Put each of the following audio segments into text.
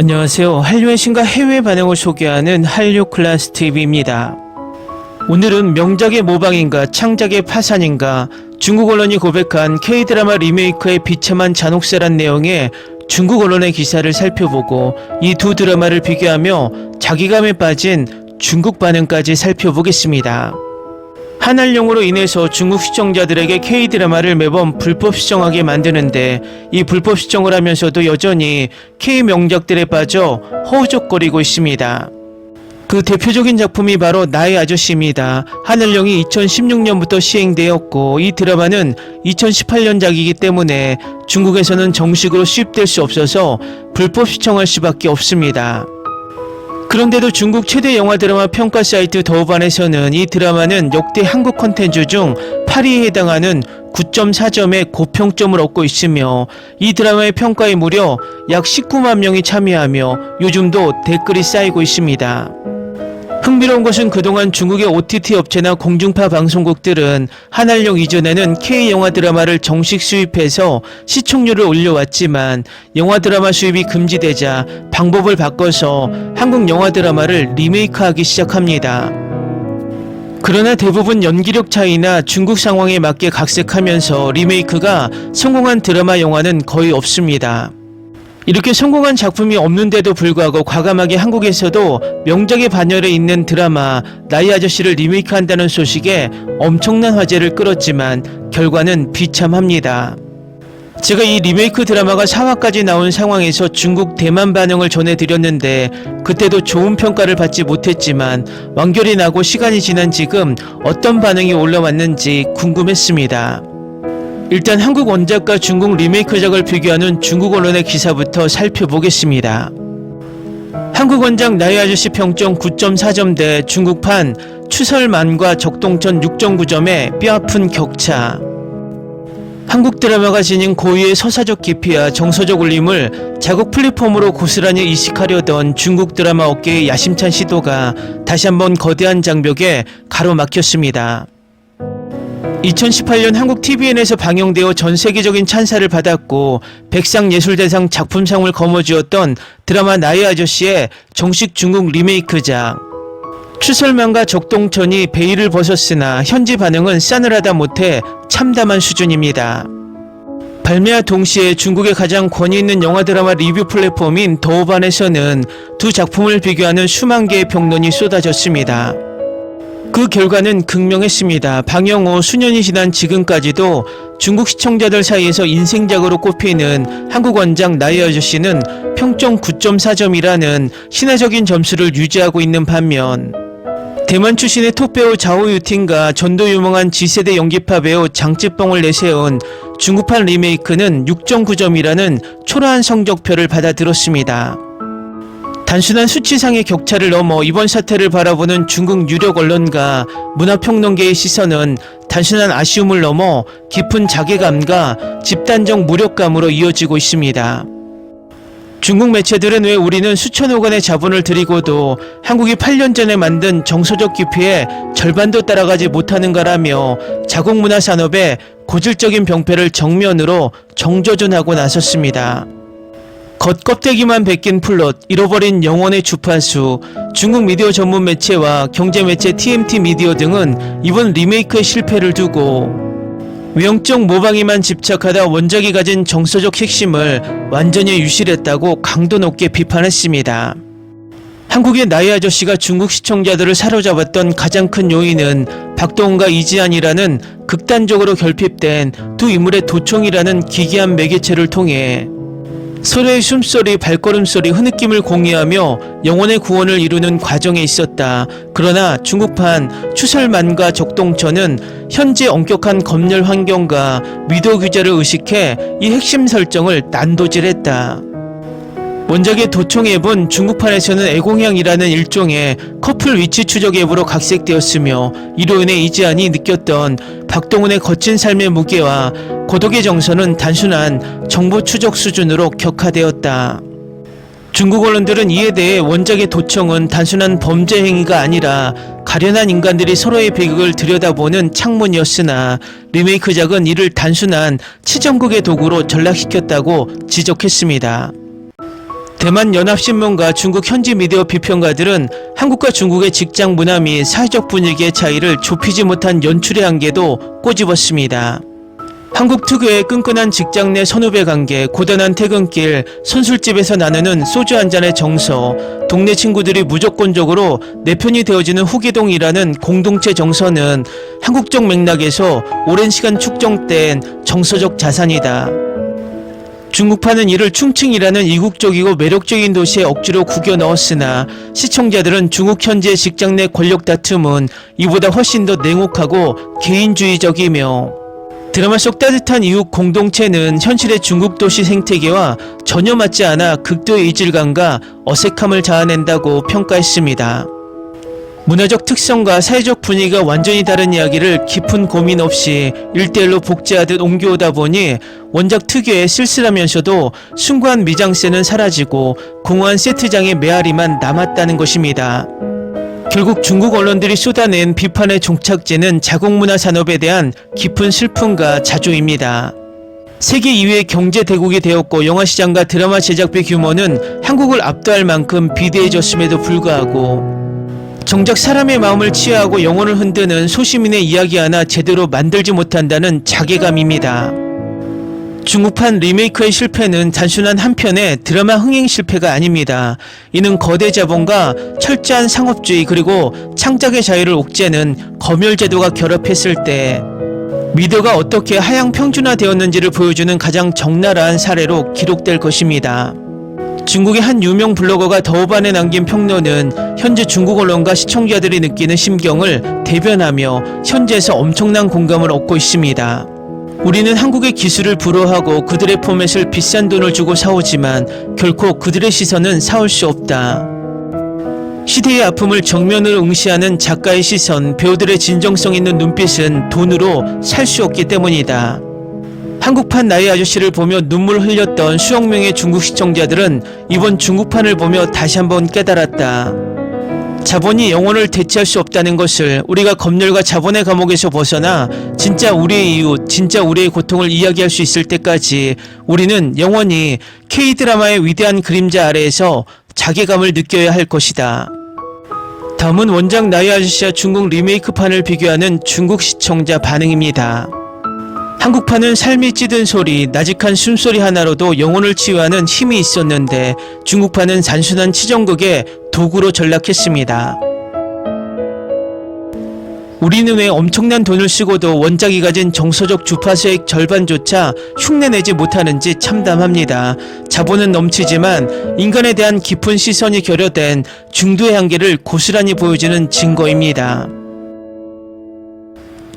안녕하세요. 한류의 신과 해외 반응을 소개하는 한류 클래스 TV입니다. 오늘은 명작의 모방인가 창작의 파산인가 중국 언론이 고백한 K-드라마 리메이크의 비참한 잔혹사란 내용의 중국 언론의 기사를 살펴보고 이 두 드라마를 비교하며 자기감에 빠진 중국 반응까지 살펴보겠습니다. 한알령으로 인해서 중국 시청자들에게 K-드라마를 매번 불법 시청하게 만드는데 이 불법 시청을 하면서도 여전히 K-명작들에 빠져 허우적거리고 있습니다. 그 대표적인 작품이 바로 나의 아저씨입니다. 한알령이 2016년부터 시행되었고 이 드라마는 2018년작이기 때문에 중국에서는 정식으로 수입될 수 없어서 불법 시청할 수밖에 없습니다. 그런데도 중국 최대 영화 드라마 평가 사이트 더우반에서는 이 드라마는 역대 한국 콘텐츠 중 8위에 해당하는 9.4점의 고평점을 얻고 있으며 이 드라마의 평가에 무려 약 19만 명이 참여하며 요즘도 댓글이 쌓이고 있습니다. 흥미로운 것은 그동안 중국의 OTT 업체나 공중파 방송국들은 한알령 이전에는 K-영화 드라마를 정식 수입해서 시청률을 올려왔지만 영화 드라마 수입이 금지되자 방법을 바꿔서 한국 영화 드라마를 리메이크하기 시작합니다. 그러나 대부분 연기력 차이나 중국 상황에 맞게 각색하면서 리메이크가 성공한 드라마 영화는 거의 없습니다. 이렇게 성공한 작품이 없는데도 불구하고 과감하게 한국에서도 명작의 반열에 있는 드라마 나의 아저씨를 리메이크한다는 소식에 엄청난 화제를 끌었지만 결과는 비참합니다. 제가 이 리메이크 드라마가 4화까지 나온 상황에서 중국 대만 반응을 전해드렸는데 그때도 좋은 평가를 받지 못했지만 완결이 나고 시간이 지난 지금 어떤 반응이 올라왔는지 궁금했습니다. 일단 한국 원작과 중국 리메이크작을 비교하는 중국 언론의 기사부터 살펴보겠습니다. 한국 원작 나의 아저씨 평점 9.4점 대 중국판 추설만과 적동천 6.9점의 뼈아픈 격차. 한국 드라마가 지닌 고유의 서사적 깊이와 정서적 울림을 자국 플랫폼으로 고스란히 이식하려던 중국 드라마 업계의 야심찬 시도가 다시 한번 거대한 장벽에 가로막혔습니다. 2018년 한국 TVN에서 방영되어 전 세계적인 찬사를 받았고 백상예술대상 작품상을 거머쥐었던 드라마 나의 아저씨의 정식 중국 리메이크작. 추설만과 적동천이 베일을 벗었으나 현지 반응은 싸늘하다 못해 참담한 수준입니다. 발매와 동시에 중국의 가장 권위 있는 영화 드라마 리뷰 플랫폼인 더우반에서는 두 작품을 비교하는 수만 개의 평론이 쏟아졌습니다. 그 결과는 극명했습니다. 방영 후 수년이 지난 지금까지도 중국 시청자들 사이에서 인생작으로 꼽히는 한국 원작 나의 아저씨는 평점 9.4점이라는 신화적인 점수를 유지하고 있는 반면 대만 출신의 톱배우 자오유팅과 전도 유명한 G세대 연기파 배우 장찌뻥을 내세운 중국판 리메이크는 6.9점이라는 초라한 성적표를 받아들었습니다. 단순한 수치상의 격차를 넘어 이번 사태를 바라보는 중국 유력 언론과 문화평론계의 시선은 단순한 아쉬움을 넘어 깊은 자괴감과 집단적 무력감으로 이어지고 있습니다. 중국 매체들은 왜 우리는 수천억 원의 자본을 들이고도 한국이 8년 전에 만든 정서적 깊이의 절반도 따라가지 못하는가라며 자국 문화 산업의 고질적인 병폐를 정면으로 정조준하고 나섰습니다. 겉껍데기만 벗긴 플롯, 잃어버린 영혼의 주파수, 중국 미디어 전문 매체와 경제 매체 TMT 미디어 등은 이번 리메이크의 실패를 두고 외형적 모방에만 집착하다 원작이 가진 정서적 핵심을 완전히 유실했다고 강도 높게 비판했습니다. 한국의 나의 아저씨가 중국 시청자들을 사로잡았던 가장 큰 요인은 박동훈과 이지한이라는 극단적으로 결핍된 두 인물의 도청이라는 기괴한 매개체를 통해 서로의 숨소리, 발걸음소리, 흐느낌을 공유하며 영혼의 구원을 이루는 과정에 있었다. 그러나 중국판 추설만과 적동천은 현재 엄격한 검열 환경과 미도 규제를 의식해 이 핵심 설정을 난도질했다. 원작의 도청 앱은 중국판에서는 애공향이라는 일종의 커플 위치 추적 앱으로 각색되었으며 이로 인해 이지한이 느꼈던 박동훈의 거친 삶의 무게와 고독의 정서는 단순한 정보 추적 수준으로 격화되었다. 중국 언론들은 이에 대해 원작의 도청은 단순한 범죄 행위가 아니라 가련한 인간들이 서로의 비극을 들여다보는 창문이었으나 리메이크작은 이를 단순한 치정극의 도구로 전락시켰다고 지적했습니다. 대만 연합신문과 중국 현지 미디어 비평가들은 한국과 중국의 직장 문화 및 사회적 분위기의 차이를 좁히지 못한 연출의 한계도 꼬집었습니다. 한국 특유의 끈끈한 직장 내 선후배 관계, 고단한 퇴근길, 선술집에서 나누는 소주 한 잔의 정서, 동네 친구들이 무조건적으로 내 편이 되어주는 후계동이라는 공동체 정서는 한국적 맥락에서 오랜 시간 축적된 정서적 자산이다. 중국파는 이를 충칭이라는 이국적이고 매력적인 도시에 억지로 구겨 넣었으나 시청자들은 중국 현지의 직장 내 권력 다툼은 이보다 훨씬 더 냉혹하고 개인주의적이며 드라마 속 따뜻한 이웃 공동체는 현실의 중국 도시 생태계와 전혀 맞지 않아 극도의 이질감과 어색함을 자아낸다고 평가했습니다. 문화적 특성과 사회적 분위기가 완전히 다른 이야기를 깊은 고민 없이 1대1로 복제하듯 옮겨오다 보니 원작 특유의 쓸쓸하면서도 숭고한 미장센은 사라지고 공허한 세트장의 메아리만 남았다는 것입니다. 결국 중국 언론들이 쏟아낸 비판의 종착지는 자국문화 산업에 대한 깊은 슬픔과 자조입니다. 세계 2위의 경제 대국이 되었고 영화 시장과 드라마 제작비 규모는 한국을 압도할 만큼 비대해졌음에도 불구하고 정작 사람의 마음을 치유하고 영혼을 흔드는 소시민의 이야기 하나 제대로 만들지 못한다는 자괴감입니다. 중국판 리메이크의 실패는 단순한 한 편의 드라마 흥행 실패가 아닙니다. 이는 거대 자본과 철저한 상업주의 그리고 창작의 자유를 옥죄는 검열제도가 결합했을 때 미디어가 어떻게 하향 평준화되었는지를 보여주는 가장 적나라한 사례로 기록될 것입니다. 중국의 한 유명 블로거가 더우반에 남긴 평론은 현재 중국 언론과 시청자들이 느끼는 심경을 대변하며 현지에서 엄청난 공감을 얻고 있습니다. 우리는 한국의 기술을 부러워하고 그들의 포맷을 비싼 돈을 주고 사오지만 결코 그들의 시선은 사올 수 없다. 시대의 아픔을 정면으로 응시하는 작가의 시선, 배우들의 진정성 있는 눈빛은 돈으로 살 수 없기 때문이다. 한국판 나의 아저씨를 보며 눈물 흘렸던 수억 명의 중국 시청자들은 이번 중국판을 보며 다시 한번 깨달았다. 자본이 영혼을 대체할 수 없다는 것을, 우리가 검열과 자본의 감옥에서 벗어나 진짜 우리의 이웃, 진짜 우리의 고통을 이야기할 수 있을 때까지 우리는 영원히 K-드라마의 위대한 그림자 아래에서 자괴감을 느껴야 할 것이다. 다음은 원작 나의 아저씨와 중국 리메이크판을 비교하는 중국 시청자 반응입니다. 한국판은 삶이 찌든 소리, 나직한 숨소리 하나로도 영혼을 치유하는 힘이 있었는데 중국판은 단순한 치정극의 도구로 전락했습니다. 우리는 왜 엄청난 돈을 쓰고도 원작이 가진 정서적 주파수의 절반조차 흉내내지 못하는지 참담합니다. 자본은 넘치지만 인간에 대한 깊은 시선이 결여된 중도의 한계를 고스란히 보여주는 증거입니다.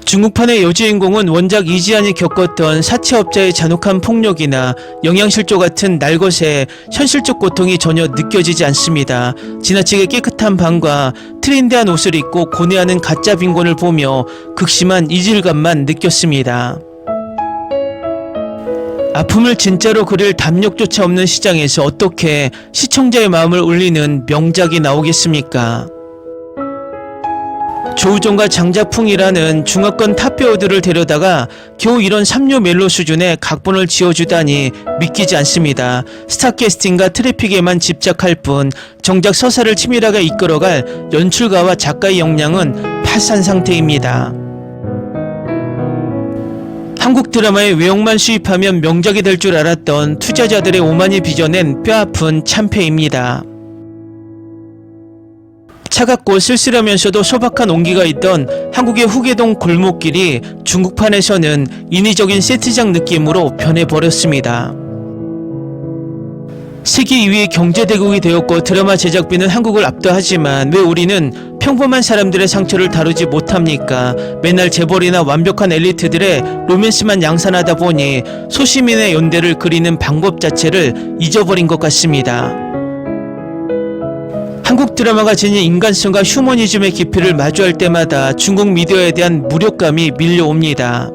중국판의 여주인공은 원작 이지안이 겪었던 사채업자의 잔혹한 폭력이나 영양실조 같은 날것의 현실적 고통이 전혀 느껴지지 않습니다. 지나치게 깨끗한 방과 트렌디한 옷을 입고 고뇌하는 가짜 빈곤을 보며 극심한 이질감만 느꼈습니다. 아픔을 진짜로 그릴 담력조차 없는 시장에서 어떻게 시청자의 마음을 울리는 명작이 나오겠습니까? 조우종과 장자풍이라는 중화권 탑배우들을 데려다가 겨우 이런 삼류 멜로 수준의 각본을 지어주다니 믿기지 않습니다. 스타캐스팅과 트래픽에만 집착할 뿐 정작 서사를 치밀하게 이끌어갈 연출가와 작가의 역량은 파산 상태입니다. 한국 드라마의 외형만 수입하면 명작이 될 줄 알았던 투자자들의 오만이 빚어낸 뼈아픈 참패입니다. 차갑고 쓸쓸하면서도 소박한 온기가 있던 한국의 후계동 골목길이 중국판에서는 인위적인 세트장 느낌으로 변해버렸습니다. 세계 2위의 경제대국이 되었고 드라마 제작비는 한국을 압도하지만 왜 우리는 평범한 사람들의 상처를 다루지 못합니까? 맨날 재벌이나 완벽한 엘리트들의 로맨스만 양산하다 보니 소시민의 연대를 그리는 방법 자체를 잊어버린 것 같습니다. 한국 드라마가 지닌 인간성과 휴머니즘의 깊이를 마주할 때마다 중국 미디어에 대한 무력감이 밀려옵니다.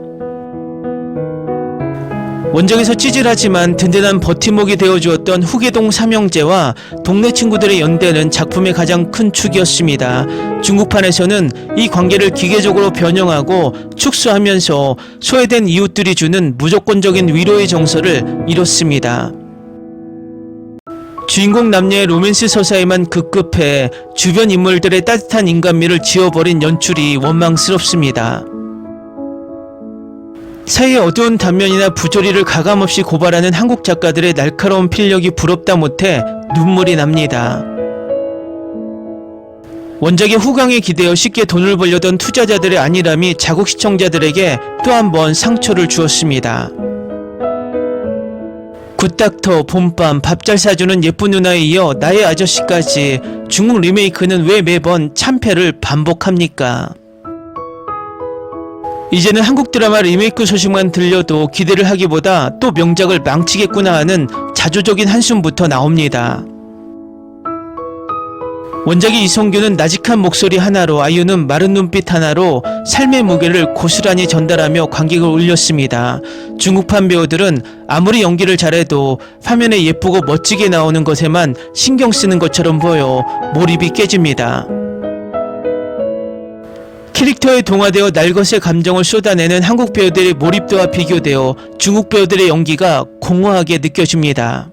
원작에서 찌질하지만 든든한 버팀목이 되어주었던 후계동 삼형제와 동네 친구들의 연대는 작품의 가장 큰 축이었습니다. 중국판에서는 이 관계를 기계적으로 변형하고 축소하면서 소외된 이웃들이 주는 무조건적인 위로의 정서를 잃었습니다. 주인공 남녀의 로맨스 서사에만 급급해 주변 인물들의 따뜻한 인간미를 지워버린 연출이 원망스럽습니다. 사회의 어두운 단면이나 부조리를 가감없이 고발하는 한국 작가들의 날카로운 필력이 부럽다 못해 눈물이 납니다. 원작의 후광에 기대어 쉽게 돈을 벌려던 투자자들의 안일함이 자국 시청자들에게 또 한 번 상처를 주었습니다. 굿닥터, 봄밤, 밥 잘 사주는 예쁜 누나에 이어 나의 아저씨까지 중국 리메이크는 왜 매번 참패를 반복합니까? 이제는 한국 드라마 리메이크 소식만 들려도 기대를 하기보다 또 명작을 망치겠구나 하는 자조적인 한숨부터 나옵니다. 원작의 이성규는 나직한 목소리 하나로, 아이유는 마른 눈빛 하나로 삶의 무게를 고스란히 전달하며 관객을 울렸습니다. 중국판 배우들은 아무리 연기를 잘해도 화면에 예쁘고 멋지게 나오는 것에만 신경 쓰는 것처럼 보여 몰입이 깨집니다. 캐릭터에 동화되어 날것의 감정을 쏟아내는 한국 배우들의 몰입도와 비교되어 중국 배우들의 연기가 공허하게 느껴집니다.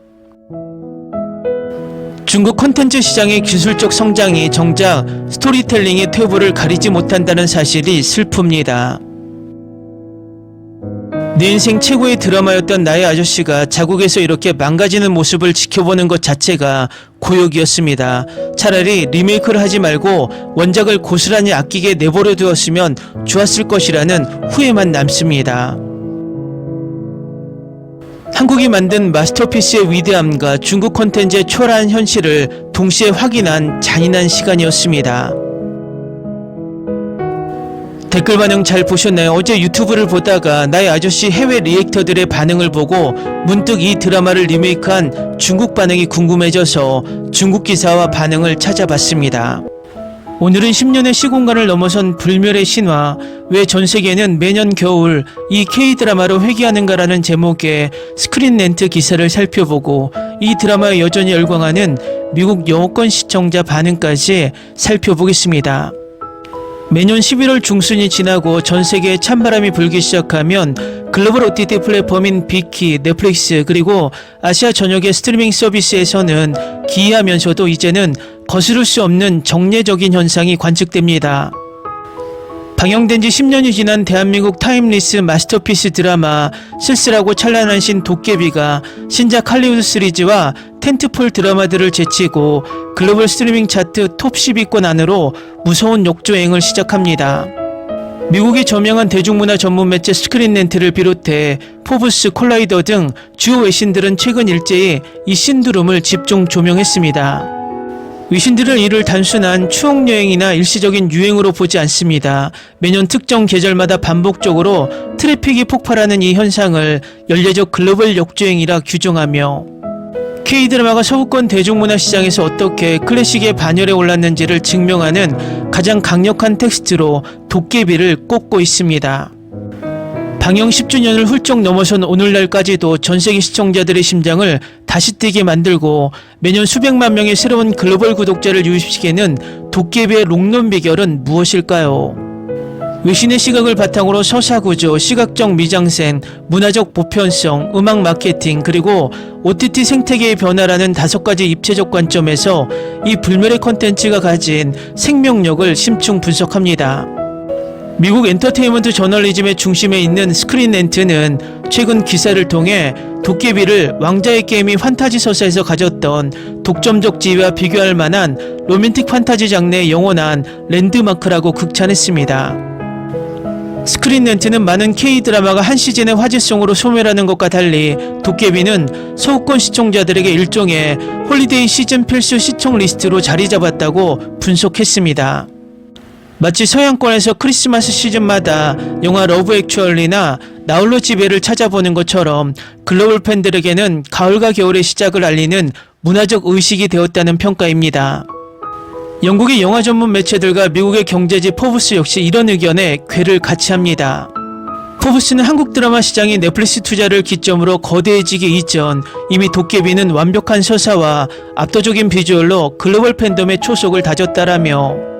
중국 콘텐츠 시장의 기술적 성장이 정작 스토리텔링의 퇴보를 가리지 못한다는 사실이 슬픕니다. 내 인생 최고의 드라마였던 나의 아저씨가 자국에서 이렇게 망가지는 모습을 지켜보는 것 자체가 고역이었습니다. 차라리 리메이크를 하지 말고 원작을 고스란히 아끼게 내버려 두었으면 좋았을 것이라는 후회만 남습니다. 한국이 만든 마스터피스의 위대함과 중국 콘텐츠의 초라한 현실을 동시에 확인한 잔인한 시간이었습니다. 댓글 반응 잘 보셨나요? 어제 유튜브를 보다가 나의 아저씨 해외 리액터들의 반응을 보고 문득 이 드라마를 리메이크한 중국 반응이 궁금해져서 중국 기사와 반응을 찾아봤습니다. 오늘은 10년의 시공간을 넘어선 불멸의 신화, 왜 전세계는 매년 겨울 이 K드라마로 회귀하는가라는 제목의 스크린 렌트 기사를 살펴보고 이 드라마에 여전히 열광하는 미국 영어권 시청자 반응까지 살펴보겠습니다. 매년 11월 중순이 지나고 전세계에 찬바람이 불기 시작하면 글로벌 OTT 플랫폼인 빅키, 넷플릭스 그리고 아시아 전역의 스트리밍 서비스에서는 기이하면서도 이제는 거스를 수 없는 정례적인 현상이 관측됩니다. 방영된 지 10년이 지난 대한민국 타임리스 마스터피스 드라마 쓸쓸하고 찬란한 신 도깨비가 신작 할리우드 시리즈와 텐트폴 드라마들을 제치고 글로벌 스트리밍 차트 톱 10위권 안으로 무서운 역주행을 시작합니다. 미국의 저명한 대중문화 전문 매체 스크린 렌트를 비롯해 포브스, 콜라이더 등 주요 외신들은 최근 일제히 이 신드롬을 집중 조명했습니다. 외신들은 이를 단순한 추억여행이나 일시적인 유행으로 보지 않습니다. 매년 특정 계절마다 반복적으로 트래픽이 폭발하는 이 현상을 연례적 글로벌 역주행이라 규정하며 K드라마가 서구권 대중문화 시장에서 어떻게 클래식의 반열에 올랐는지를 증명하는 가장 강력한 텍스트로 도깨비를 꼽고 있습니다. 방영 10주년을 훌쩍 넘어선 오늘날까지도 전세계 시청자들의 심장을 다시 뛰게 만들고 매년 수백만 명의 새로운 글로벌 구독자를 유입시키는 도깨비의 롱런 비결은 무엇일까요? 외신의 시각을 바탕으로 서사구조, 시각적 미장센, 문화적 보편성, 음악 마케팅, 그리고 OTT 생태계의 변화라는 5가지 입체적 관점에서 이 불멸의 콘텐츠가 가진 생명력을 심층 분석합니다. 미국 엔터테인먼트 저널리즘의 중심에 있는 스크린 렌트는 최근 기사를 통해 도깨비를 왕자의 게임이 판타지 서사에서 가졌던 독점적 지위와 비교할 만한 로맨틱 판타지 장르의 영원한 랜드마크라고 극찬했습니다. 스크린 렌트는 많은 K드라마가 한 시즌의 화제성으로 소멸하는 것과 달리 도깨비는 서구권 시청자들에게 일종의 홀리데이 시즌 필수 시청 리스트로 자리 잡았다고 분석했습니다. 마치 서양권에서 크리스마스 시즌마다 영화 러브 액츄얼리나 나홀로 집에를 찾아보는 것처럼 글로벌 팬들에게는 가을과 겨울의 시작을 알리는 문화적 의식이 되었다는 평가입니다. 영국의 영화 전문 매체들과 미국의 경제지 포브스 역시 이런 의견에 궤를 같이 합니다. 포브스는 한국 드라마 시장이 넷플릭스 투자를 기점으로 거대해지기 이전 이미 도깨비는 완벽한 서사와 압도적인 비주얼로 글로벌 팬덤의 초석을 다졌다라며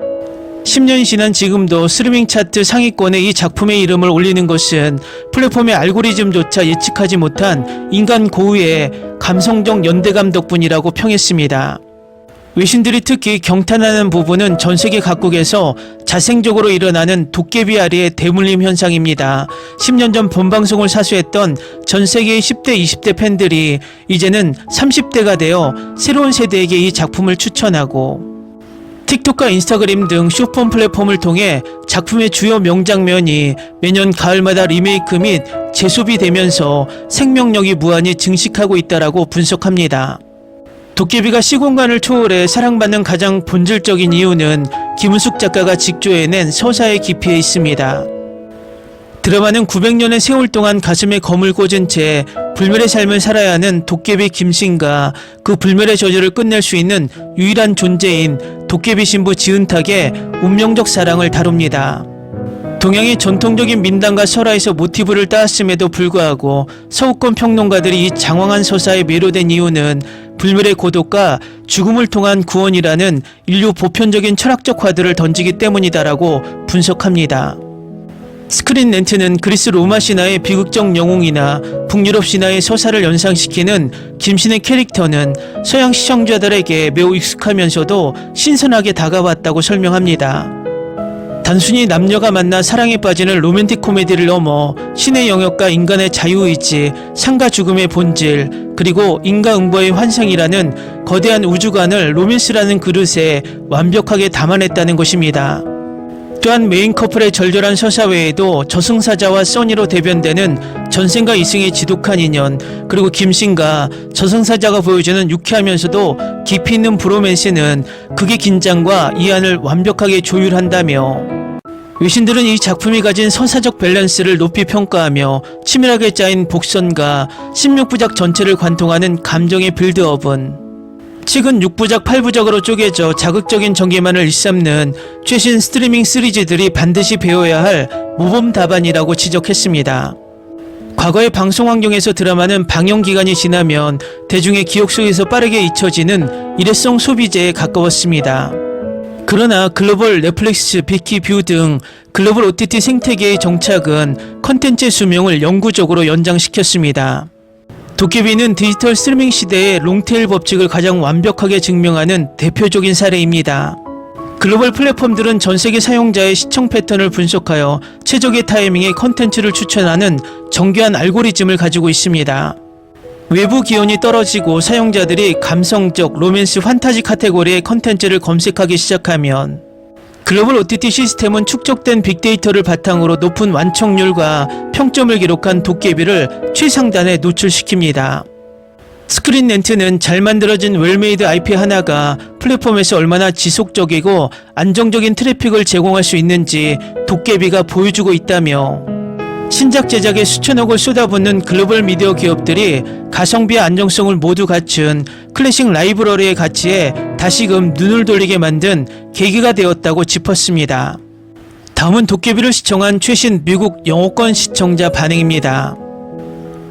10년이 지난 지금도 스트리밍 차트 상위권에 이 작품의 이름을 올리는 것은 플랫폼의 알고리즘조차 예측하지 못한 인간 고유의 감성적 연대감 덕분이라고 평했습니다. 외신들이 특히 경탄하는 부분은 전세계 각국에서 자생적으로 일어나는 도깨비 아리의 대물림 현상입니다. 10년 전 본방송을 사수했던 전세계의 10대, 20대 팬들이 이제는 30대가 되어 새로운 세대에게 이 작품을 추천하고 틱톡과 인스타그램 등 쇼폰 플랫폼을 통해 작품의 주요 명장면이 매년 가을마다 리메이크 및 재소비 되면서 생명력이 무한히 증식하고 있다라고 분석합니다. 도깨비가 시공간을 초월해 사랑받는 가장 본질적인 이유는 김은숙 작가가 직조해낸 서사의 깊이에 있습니다. 드라마는 900년의 세월 동안 가슴에 검을 꽂은 채 불멸의 삶을 살아야 하는 도깨비 김신과 그 불멸의 저주를 끝낼 수 있는 유일한 존재인 도깨비 신부 지은탁의 운명적 사랑을 다룹니다. 동양의 전통적인 민담과 설화에서 모티브를 따왔음에도 불구하고 서구권 평론가들이 이 장황한 서사에 매료된 이유는 불멸의 고독과 죽음을 통한 구원이라는 인류 보편적인 철학적 화두를 던지기 때문이다라고 분석합니다. 스크린 렌트는 그리스 로마 신화의 비극적 영웅이나 북유럽 신화의 서사를 연상시키는 김신의 캐릭터는 서양 시청자들에게 매우 익숙하면서도 신선하게 다가왔다고 설명합니다. 단순히 남녀가 만나 사랑에 빠지는 로맨틱 코미디를 넘어 신의 영역과 인간의 자유의지, 삶과 죽음의 본질, 그리고 인과응보의 환생이라는 거대한 우주관을 로맨스라는 그릇에 완벽하게 담아냈다는 것입니다. 또한 메인 커플의 절절한 서사 외에도 저승사자와 써니로 대변되는 전생과 이승의 지독한 인연, 그리고 김신과 저승사자가 보여주는 유쾌하면서도 깊이 있는 브로맨스는 극의 긴장과 이안을 완벽하게 조율한다며 외신들은 이 작품이 가진 서사적 밸런스를 높이 평가하며 치밀하게 짜인 복선과 16부작 전체를 관통하는 감정의 빌드업은 최근 6부작 8부작으로 쪼개져 자극적인 전개만을 일삼는 최신 스트리밍 시리즈들이 반드시 배워야 할 모범 답안이라고 지적했습니다. 과거의 방송 환경에서 드라마는 방영 기간이 지나면 대중의 기억 속에서 빠르게 잊혀지는 일회성 소비재에 가까웠습니다. 그러나 글로벌 넷플릭스, 비키뷰 등 글로벌 OTT 생태계의 정착은 컨텐츠의 수명을 영구적으로 연장시켰습니다. 도깨비는 디지털 스트리밍 시대의 롱테일 법칙을 가장 완벽하게 증명하는 대표적인 사례입니다. 글로벌 플랫폼들은 전세계 사용자의 시청 패턴을 분석하여 최적의 타이밍에 컨텐츠를 추천하는 정교한 알고리즘을 가지고 있습니다. 외부 기온이 떨어지고 사용자들이 감성적, 로맨스, 판타지 카테고리의 컨텐츠를 검색하기 시작하면 글로벌 OTT 시스템은 축적된 빅데이터를 바탕으로 높은 완청률과 평점을 기록한 도깨비를 최상단에 노출시킵니다. 스크린 렌트는 잘 만들어진 웰메이드 IP 하나가 플랫폼에서 얼마나 지속적이고 안정적인 트래픽을 제공할 수 있는지 도깨비가 보여주고 있다며 신작 제작에 수천억을 쏟아붓는 글로벌 미디어 기업들이 가성비와 안정성을 모두 갖춘 클래식 라이브러리의 가치에 다시금 눈을 돌리게 만든 계기가 되었다고 짚었습니다. 다음은 도깨비를 시청한 최신 미국 영어권 시청자 반응입니다.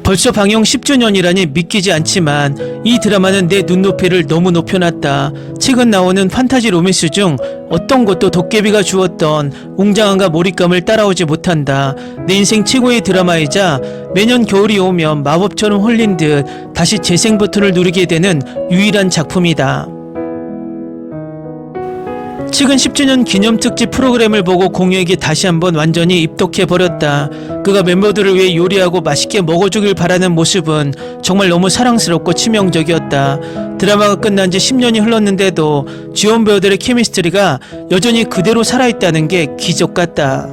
벌써 방영 10주년이라니 믿기지 않지만 이 드라마는 내 눈높이를 너무 높여놨다. 최근 나오는 판타지 로맨스 중 어떤 것도 도깨비가 주었던 웅장함과 몰입감을 따라오지 못한다. 내 인생 최고의 드라마이자 매년 겨울이 오면 마법처럼 홀린 듯 다시 재생 버튼을 누르게 되는 유일한 작품이다. 최근 10주년 기념 특집 프로그램을 보고 공유에게 다시 한번 완전히 입덕해버렸다. 그가 멤버들을 위해 요리하고 맛있게 먹어주길 바라는 모습은 정말 너무 사랑스럽고 치명적이었다. 드라마가 끝난 지 10년이 흘렀는데도 주연 배우들의 케미스트리가 여전히 그대로 살아있다는 게 기적 같다.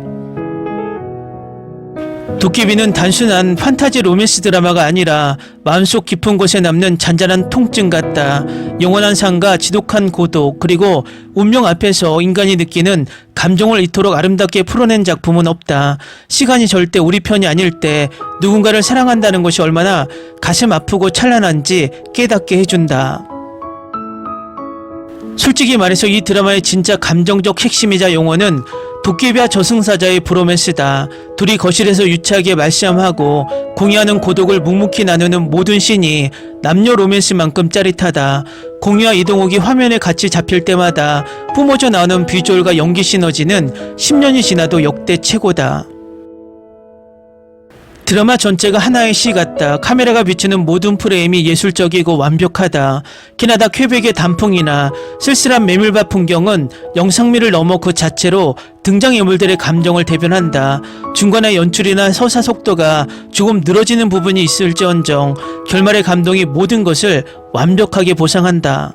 도깨비는 단순한 판타지 로맨스 드라마가 아니라 마음속 깊은 곳에 남는 잔잔한 통증 같다. 영원한 삶과 지독한 고독, 그리고 운명 앞에서 인간이 느끼는 감정을 이토록 아름답게 풀어낸 작품은 없다. 시간이 절대 우리 편이 아닐 때 누군가를 사랑한다는 것이 얼마나 가슴 아프고 찬란한지 깨닫게 해준다. 솔직히 말해서 이 드라마의 진짜 감정적 핵심이자 용어는 도깨비와 저승사자의 브로맨스다. 둘이 거실에서 유치하게 말싸움하고 공유하는 고독을 묵묵히 나누는 모든 씬이 남녀 로맨스만큼 짜릿하다. 공유와 이동욱이 화면에 같이 잡힐 때마다 뿜어져 나오는 비주얼과 연기 시너지는 10년이 지나도 역대 최고다. 드라마 전체가 하나의 시 같다. 카메라가 비추는 모든 프레임이 예술적이고 완벽하다. 캐나다 퀘벡의 단풍이나 쓸쓸한 메밀밭 풍경은 영상미를 넘어 그 자체로 등장인물들의 감정을 대변한다. 중간에 연출이나 서사 속도가 조금 늘어지는 부분이 있을지언정 결말의 감동이 모든 것을 완벽하게 보상한다.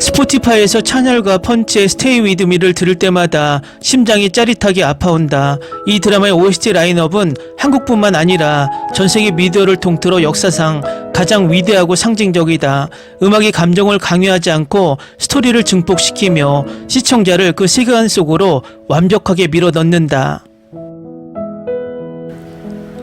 스포티파이에서 찬열과 펀치의 스테이 위드 미를 들을 때마다 심장이 짜릿하게 아파온다. 이 드라마의 OST 라인업은 한국뿐만 아니라 전세계 미디어를 통틀어 역사상 가장 위대하고 상징적이다. 음악이 감정을 강요하지 않고 스토리를 증폭시키며 시청자를 그 세계관 속으로 완벽하게 밀어넣는다.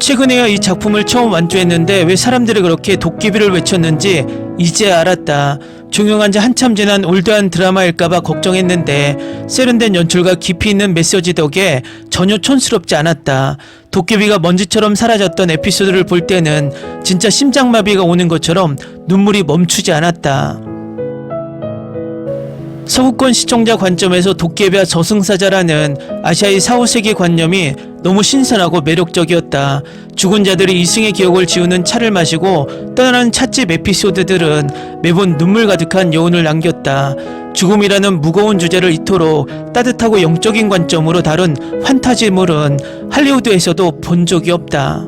최근에야 이 작품을 처음 완주했는데 왜 사람들이 그렇게 도깨비를 외쳤는지 이제 알았다. 종영한 지 한참 지난 올드한 드라마일까봐 걱정했는데 세련된 연출과 깊이 있는 메시지 덕에 전혀 촌스럽지 않았다. 도깨비가 먼지처럼 사라졌던 에피소드를 볼 때는 진짜 심장마비가 오는 것처럼 눈물이 멈추지 않았다. 서구권 시청자 관점에서 도깨비와 저승사자라는 아시아의 4, 5세기 관념이 너무 신선하고 매력적이었다. 죽은 자들이 이승의 기억을 지우는 차를 마시고 떠나는 찻집 에피소드들은 매번 눈물 가득한 여운을 남겼다. 죽음이라는 무거운 주제를 이토록 따뜻하고 영적인 관점으로 다룬 판타지물은 할리우드에서도 본 적이 없다.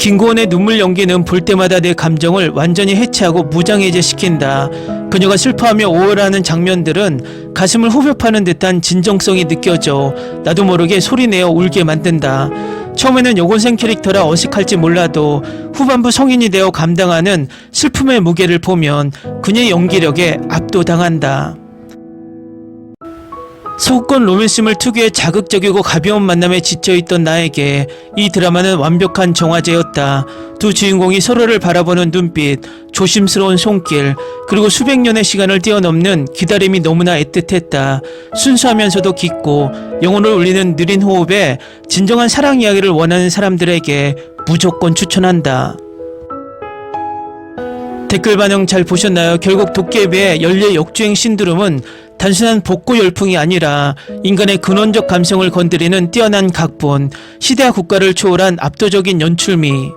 김고은의 눈물 연기는 볼 때마다 내 감정을 완전히 해체하고 무장해제시킨다. 그녀가 슬퍼하며 오열하는 장면들은 가슴을 후벼 파는 듯한 진정성이 느껴져 나도 모르게 소리내어 울게 만든다. 처음에는 여고생 캐릭터라 어색할지 몰라도 후반부 성인이 되어 감당하는 슬픔의 무게를 보면 그녀의 연기력에 압도당한다. 서구권 로맨스물 특유의 자극적이고 가벼운 만남에 지쳐있던 나에게 이 드라마는 완벽한 정화제였다. 두 주인공이 서로를 바라보는 눈빛, 조심스러운 손길, 그리고 수백 년의 시간을 뛰어넘는 기다림이 너무나 애틋했다. 순수하면서도 깊고 영혼을 울리는 느린 호흡에 진정한 사랑 이야기를 원하는 사람들에게 무조건 추천한다. 댓글 반응 잘 보셨나요? 결국 도깨비의 연례 역주행 신드롬은 단순한 복고 열풍이 아니라 인간의 근원적 감성을 건드리는 뛰어난 각본, 시대와 국가를 초월한 압도적인 연출미,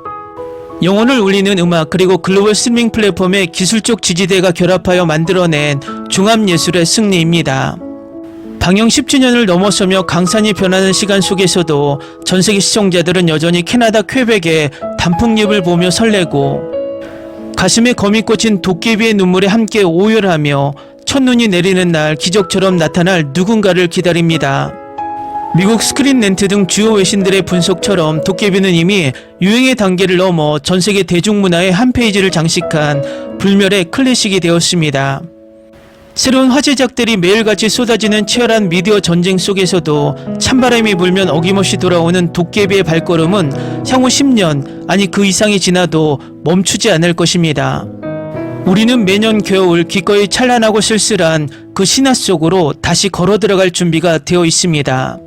영혼을 울리는 음악, 그리고 글로벌 스트리밍 플랫폼의 기술적 지지대가 결합하여 만들어낸 종합예술의 승리입니다. 방영 10주년을 넘어서며 강산이 변하는 시간 속에서도 전세계 시청자들은 여전히 캐나다 퀘벡의 단풍잎을 보며 설레고 가슴에 검이 꽂힌 도깨비의 눈물에 함께 오열하며 첫눈이 내리는 날 기적처럼 나타날 누군가를 기다립니다. 미국 스크린렌트 등 주요 외신들의 분석처럼 도깨비는 이미 유행의 단계를 넘어 전세계 대중문화의 한 페이지를 장식한 불멸의 클래식이 되었습니다. 새로운 화제작들이 매일같이 쏟아지는 치열한 미디어 전쟁 속에서도 찬바람이 불면 어김없이 돌아오는 도깨비의 발걸음은 향후 10년, 아니 그 이상이 지나도 멈추지 않을 것입니다. 우리는 매년 겨울 기꺼이 찬란하고 쓸쓸한 그 신화 속으로 다시 걸어 들어갈 준비가 되어 있습니다.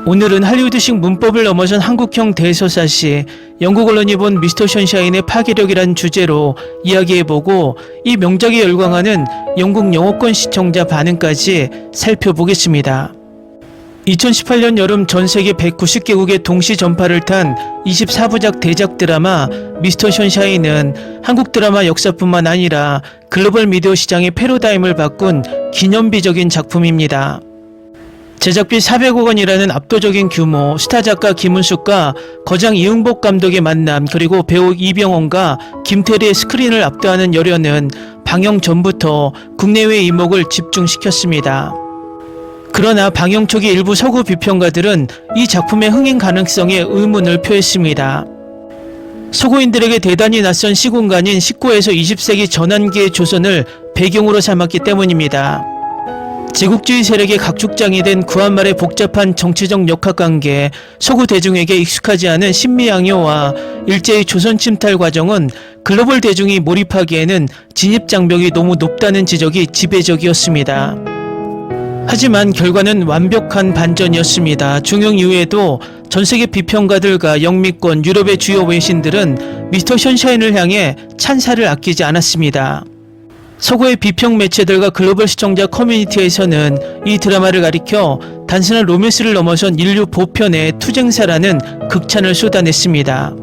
오늘은 할리우드식 문법을 넘어선 한국형 대서사시, 영국 언론이 본 미스터 션샤인의 파괴력이란 주제로 이야기해보고 이 명작에 열광하는 영국 영어권 시청자 반응까지 살펴보겠습니다. 2018년 여름 전세계 190개국의 동시 전파를 탄 24부작 대작 드라마 미스터 션샤인은 한국 드라마 역사뿐만 아니라 글로벌 미디어 시장의 패러다임을 바꾼 기념비적인 작품입니다. 제작비 400억 원이라는 압도적인 규모, 스타 작가 김은숙과 거장 이응복 감독의 만남, 그리고 배우 이병헌과 김태리의 스크린을 압도하는 열연은 방영 전부터 국내외 이목을 집중시켰습니다. 그러나 방영 초기 일부 서구 비평가들은 이 작품의 흥행 가능성에 의문을 표했습니다. 서구인들에게 대단히 낯선 시공간인 19에서 20세기 전환기의 조선을 배경으로 삼았기 때문입니다. 제국주의 세력의 각축장이 된 구한말의 복잡한 정치적 역학관계, 서구 대중에게 익숙하지 않은 신미양요와 일제의 조선 침탈 과정은 글로벌 대중이 몰입하기에는 진입장벽이 너무 높다는 지적이 지배적이었습니다. 하지만 결과는 완벽한 반전이었습니다. 중용 이후에도 전세계 비평가들과 영미권, 유럽의 주요 외신들은 미스터 션샤인을 향해 찬사를 아끼지 않았습니다. 서구의 비평 매체들과 글로벌 시청자 커뮤니티에서는 이 드라마를 가리켜 단순한 로맨스를 넘어선 인류 보편의 투쟁사라는 극찬을 쏟아냈습니다.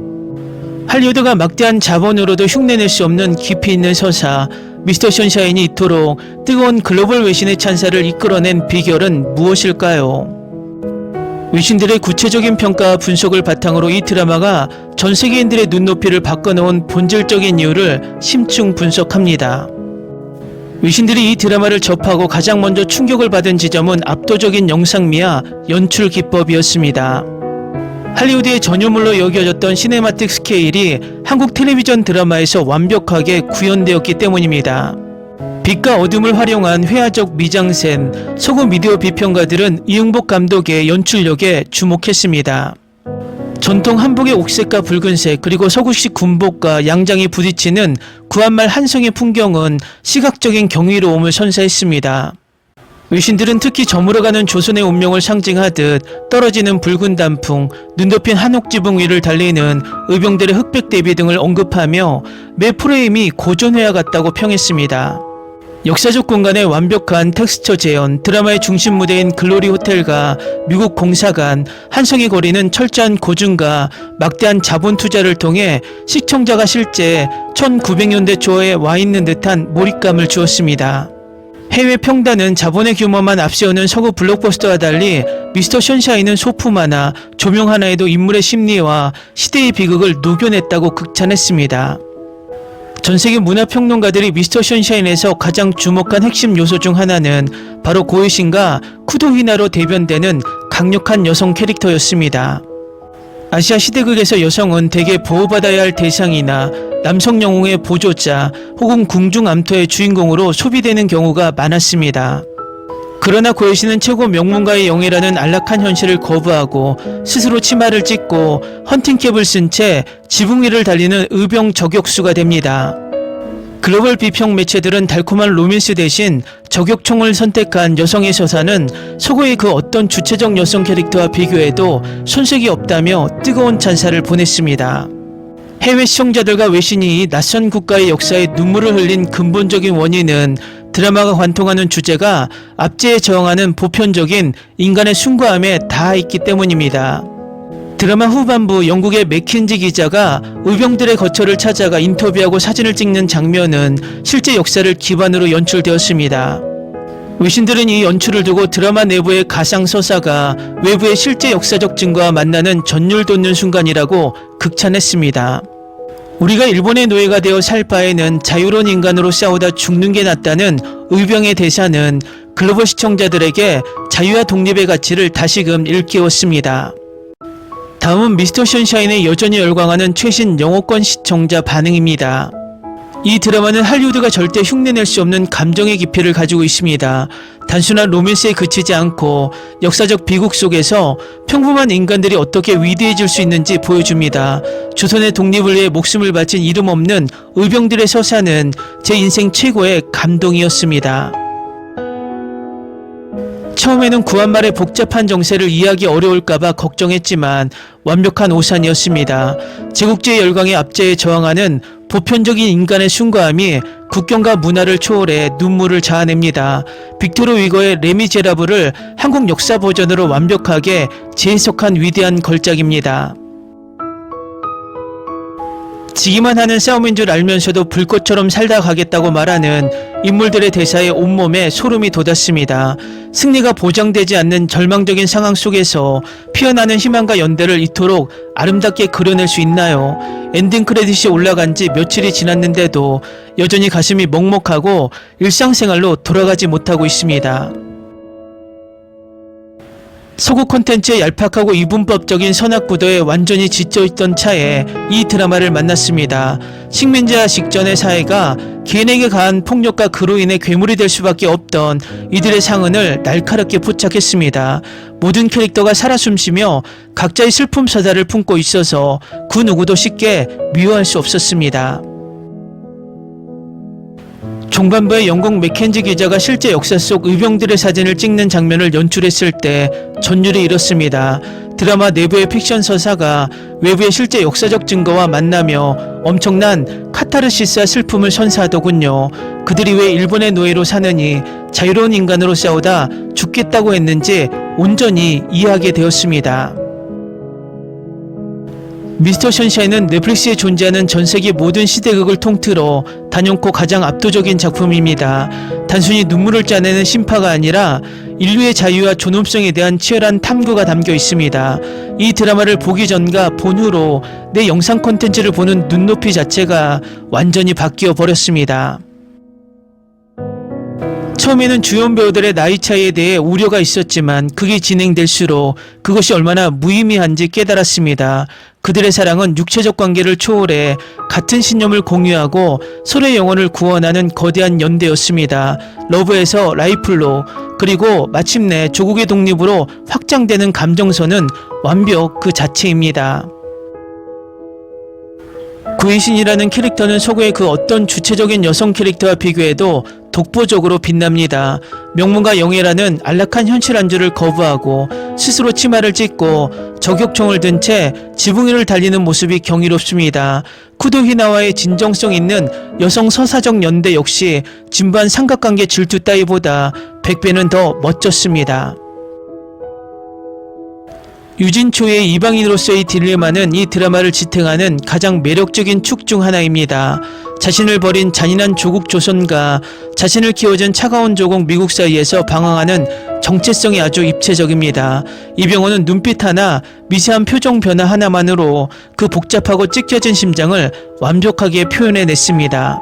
할리우드가 막대한 자본으로도 흉내낼 수 없는 깊이 있는 서사, 미스터 션샤인이 이토록 뜨거운 글로벌 외신의 찬사를 이끌어낸 비결은 무엇일까요? 외신들의 구체적인 평가와 분석을 바탕으로 이 드라마가 전 세계인들의 눈높이를 바꿔놓은 본질적인 이유를 심층 분석합니다. 외신들이 이 드라마를 접하고 가장 먼저 충격을 받은 지점은 압도적인 영상미와 연출 기법이었습니다. 할리우드의 전유물로 여겨졌던 시네마틱 스케일이 한국 텔레비전 드라마에서 완벽하게 구현되었기 때문입니다. 빛과 어둠을 활용한 회화적 미장센, 서구 미디어 비평가들은 이응복 감독의 연출력에 주목했습니다. 전통 한복의 옥색과 붉은색, 그리고 서구식 군복과 양장이 부딪히는 구한말 한성의 풍경은 시각적인 경이로움을 선사했습니다. 외신들은 특히 저물어가는 조선의 운명을 상징하듯 떨어지는 붉은 단풍, 눈 덮인 한옥 지붕 위를 달리는 의병들의 흑백 대비 등을 언급하며 매 프레임이 고전회화 같다고 평했습니다. 역사적 공간의 완벽한 텍스처 재현, 드라마의 중심 무대인 글로리 호텔과 미국 공사관, 한성의 거리는 철저한 고증과 막대한 자본 투자를 통해 시청자가 실제 1900년대 초에 와 있는 듯한 몰입감을 주었습니다. 해외 평단은 자본의 규모만 앞세우는 서구 블록버스터와 달리 미스터 션샤인은 소품 하나, 조명 하나에도 인물의 심리와 시대의 비극을 녹여냈다고 극찬했습니다. 전세계 문화평론가들이 미스터 션샤인에서 가장 주목한 핵심 요소 중 하나는 바로 고유신과 쿠도히나로 대변되는 강력한 여성 캐릭터였습니다. 아시아 시대극에서 여성은 대개 보호받아야 할 대상이나 남성 영웅의 보조자 혹은 궁중암토의 주인공으로 소비되는 경우가 많았습니다. 그러나 고요시는 최고 명문가의 영예라는 안락한 현실을 거부하고 스스로 치마를 찢고 헌팅캡을 쓴 채 지붕 위를 달리는 의병 저격수가 됩니다. 글로벌 비평 매체들은 달콤한 로맨스 대신 저격총을 선택한 여성의 서사는 서구의 그 어떤 주체적 여성 캐릭터와 비교해도 손색이 없다며 뜨거운 찬사를 보냈습니다. 해외 시청자들과 외신이 낯선 국가의 역사에 눈물을 흘린 근본적인 원인은 드라마가 관통하는 주제가 압제에 저항하는 보편적인 인간의 숭고함에 닿아 있기 때문입니다. 드라마 후반부 영국의 맥킨지 기자가 의병들의 거처를 찾아가 인터뷰하고 사진을 찍는 장면은 실제 역사를 기반으로 연출되었습니다. 외신들은 이 연출을 두고 드라마 내부의 가상 서사가 외부의 실제 역사적 증거와 만나는 전율 돋는 순간이라고 극찬했습니다. 우리가 일본의 노예가 되어 살 바에는 자유로운 인간으로 싸우다 죽는 게 낫다는 의병의 대사는 글로벌 시청자들에게 자유와 독립의 가치를 다시금 일깨웠습니다. 다음은 미스터 션샤인에 여전히 열광하는 최신 영어권 시청자 반응입니다. 이 드라마는 할리우드가 절대 흉내낼 수 없는 감정의 깊이를 가지고 있습니다. 단순한 로맨스에 그치지 않고 역사적 비극 속에서 평범한 인간들이 어떻게 위대해질 수 있는지 보여줍니다. 조선의 독립을 위해 목숨을 바친 이름 없는 의병들의 서사는 제 인생 최고의 감동이었습니다. 처음에는 구한말의 복잡한 정세를 이해하기 어려울까봐 걱정했지만 완벽한 오산이었습니다. 제국주의 열강의 압제에 저항하는 보편적인 인간의 숭고함이 국경과 문화를 초월해 눈물을 자아냅니다. 빅토르 위거의 레미제라블을 한국 역사 버전으로 완벽하게 재해석한 위대한 걸작입니다. 지기만 하는 싸움인 줄 알면서도 불꽃처럼 살다 가겠다고 말하는 인물들의 대사에 온몸에 소름이 돋았습니다. 승리가 보장되지 않는 절망적인 상황 속에서 피어나는 희망과 연대를 이토록 아름답게 그려낼 수 있나요? 엔딩 크레딧이 올라간 지 며칠이 지났는데도 여전히 가슴이 먹먹하고 일상생활로 돌아가지 못하고 있습니다. 서구 콘텐츠의 얄팍하고 이분법적인 선악구도에 완전히 지쳐있던 차에 이 드라마를 만났습니다. 식민지화 직전의 사회가 개인에게 가한 폭력과 그로 인해 괴물이 될 수밖에 없던 이들의 상흔을 날카롭게 포착했습니다. 모든 캐릭터가 살아 숨쉬며 각자의 슬픔 서사를 품고 있어서 그 누구도 쉽게 미워할 수 없었습니다. 종반부에 영국 맥켄지 기자가 실제 역사 속 의병들의 사진을 찍는 장면을 연출했을 때 전율이 일었습니다. 드라마 내부의 픽션 서사가 외부의 실제 역사적 증거와 만나며 엄청난 카타르시스와 슬픔을 선사하더군요. 그들이 왜 일본의 노예로 사느니 자유로운 인간으로 싸우다 죽겠다고 했는지 온전히 이해하게 되었습니다. 미스터 션샤인은 넷플릭스에 존재하는 전세계 모든 시대극을 통틀어 단연코 가장 압도적인 작품입니다. 단순히 눈물을 짜내는 심파가 아니라 인류의 자유와 존엄성에 대한 치열한 탐구가 담겨 있습니다. 이 드라마를 보기 전과 본 후로 내 영상 콘텐츠를 보는 눈높이 자체가 완전히 바뀌어 버렸습니다. 처음에는 주연 배우들의 나이 차이에 대해 우려가 있었지만 그게 진행될수록 그것이 얼마나 무의미한지 깨달았습니다. 그들의 사랑은 육체적 관계를 초월해 같은 신념을 공유하고 서로의 영혼을 구원하는 거대한 연대였습니다. 러브에서 라이플로, 그리고 마침내 조국의 독립으로 확장되는 감정선은 완벽 그 자체입니다. 구혜신이라는 캐릭터는 서구의 그 어떤 주체적인 여성 캐릭터와 비교해도 독보적으로 빛납니다. 명문가 영애라는 안락한 현실 안주를 거부하고 스스로 치마를 찢고 저격총을 든 채 지붕 위를 달리는 모습이 경이롭습니다. 쿠도 히나와의 진정성 있는 여성 서사적 연대 역시 진부한 삼각관계 질투 따위보다 100배는 더 멋졌습니다. 유진초의 이방인으로서의 딜레마는 이 드라마를 지탱하는 가장 매력적인 축 중 하나입니다. 자신을 버린 잔인한 조국 조선과 자신을 키워준 차가운 조국 미국 사이에서 방황하는 정체성이 아주 입체적입니다. 이병헌은 눈빛 하나, 미세한 표정 변화 하나만으로 그 복잡하고 찢겨진 심장을 완벽하게 표현해냈습니다.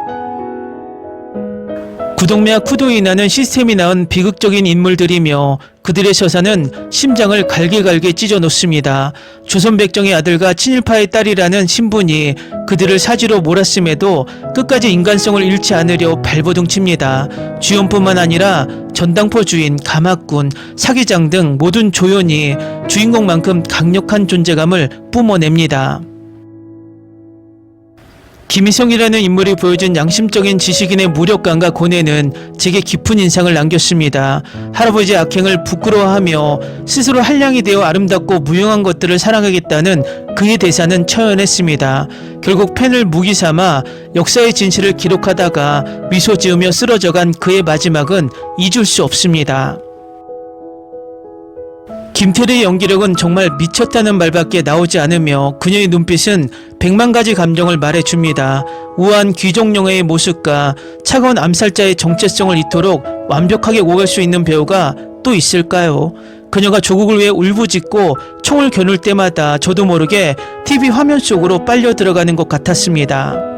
구동매와 쿠도이나는 시스템이 낳은 비극적인 인물들이며 그들의 서사는 심장을 갈게갈게 찢어놓습니다. 조선 백정의 아들과 친일파의 딸이라는 신분이 그들을 사지로 몰았음에도 끝까지 인간성을 잃지 않으려 발버둥칩니다. 주연뿐만 아니라 전당포 주인, 가마꾼, 사기장 등 모든 조연이 주인공만큼 강력한 존재감을 뿜어냅니다. 김희성이라는 인물이 보여준 양심적인 지식인의 무력감과 고뇌는 제게 깊은 인상을 남겼습니다. 할아버지의 악행을 부끄러워하며 스스로 한량이 되어 아름답고 무용한 것들을 사랑하겠다는 그의 대사는 처연했습니다. 결국 펜을 무기 삼아 역사의 진실을 기록하다가 미소 지으며 쓰러져간 그의 마지막은 잊을 수 없습니다. 김태리의 연기력은 정말 미쳤다는 말밖에 나오지 않으며 그녀의 눈빛은 100만 가지 감정을 말해줍니다. 우아한 귀족영예의 모습과 차가운 암살자의 정체성을 이토록 완벽하게 오갈 수 있는 배우가 또 있을까요? 그녀가 조국을 위해 울부짖고 총을 겨눌 때마다 저도 모르게 TV 화면 속으로 빨려 들어가는 것 같았습니다.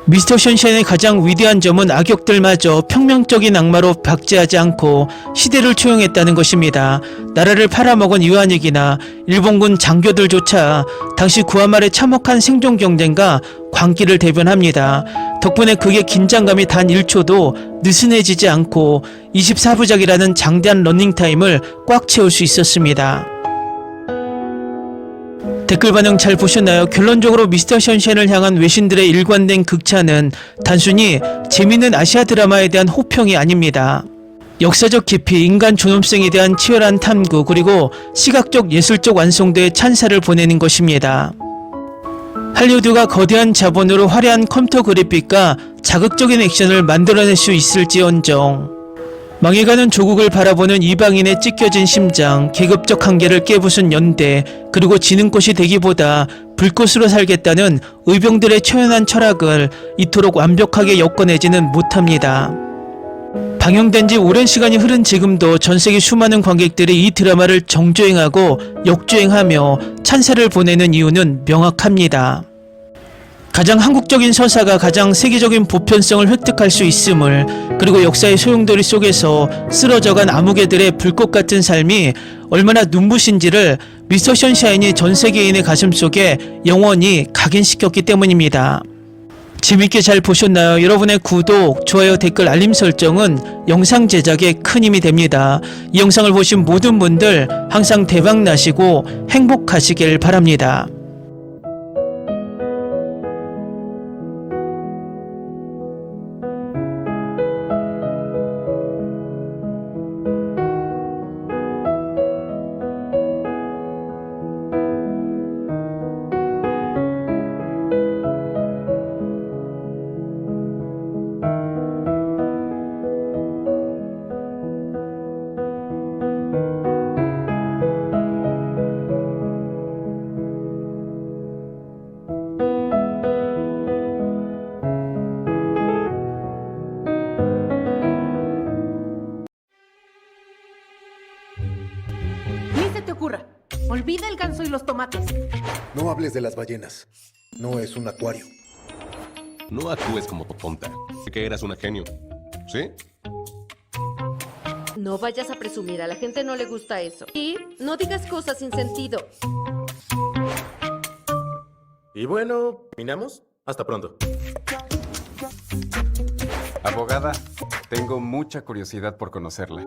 미스터 션샤인의 가장 위대한 점은 악역들마저 평면적인 악마로 박제하지 않고 시대를 초용했다는 것입니다. 나라를 팔아먹은 이완익이나 일본군 장교들조차 당시 구한말의 참혹한 생존 경쟁과 광기를 대변합니다. 덕분에 그의 긴장감이 단 1초도 느슨해지지 않고 24부작이라는 장대한 러닝타임을 꽉 채울 수 있었습니다. 댓글 반응 잘 보셨나요? 결론적으로 미스터 션샤인을 향한 외신들의 일관된 극찬은 단순히 재미있는 아시아 드라마에 대한 호평이 아닙니다. 역사적 깊이, 인간 존엄성에 대한 치열한 탐구, 그리고 시각적 예술적 완성도에 찬사를 보내는 것입니다. 할리우드가 거대한 자본으로 화려한 컴퓨터 그래픽과 자극적인 액션을 만들어낼 수 있을지언정 망해가는 조국을 바라보는 이방인의 찢겨진 심장, 계급적 한계를 깨부순 연대, 그리고 지능꽃이 되기보다 불꽃으로 살겠다는 의병들의 초연한 철학을 이토록 완벽하게 엮어내지는 못합니다. 방영된 지 오랜 시간이 흐른 지금도 전세계 수많은 관객들이 이 드라마를 정주행하고 역주행하며 찬사를 보내는 이유는 명확합니다. 가장 한국적인 서사가 가장 세계적인 보편성을 획득할 수 있음을, 그리고 역사의 소용돌이 속에서 쓰러져간 아무개들의 불꽃 같은 삶이 얼마나 눈부신지를 미스터 션샤인이 전 세계인의 가슴 속에 영원히 각인시켰기 때문입니다. 재밌게 잘 보셨나요? 여러분의 구독, 좋아요, 댓글, 알림 설정은 영상 제작에 큰 힘이 됩니다. 이 영상을 보신 모든 분들 항상 대박 나시고 행복하시길 바랍니다. Olvida el ganso y los tomates. No hables de las ballenas. No es un acuario. No actúes como tonta. Que eras una genio. ¿Sí? No vayas a presumir, a la gente no le gusta eso. Y no digas cosas sin sentido. Y bueno, ¿terminamos? Hasta pronto. Abogada, tengo mucha curiosidad por conocerla.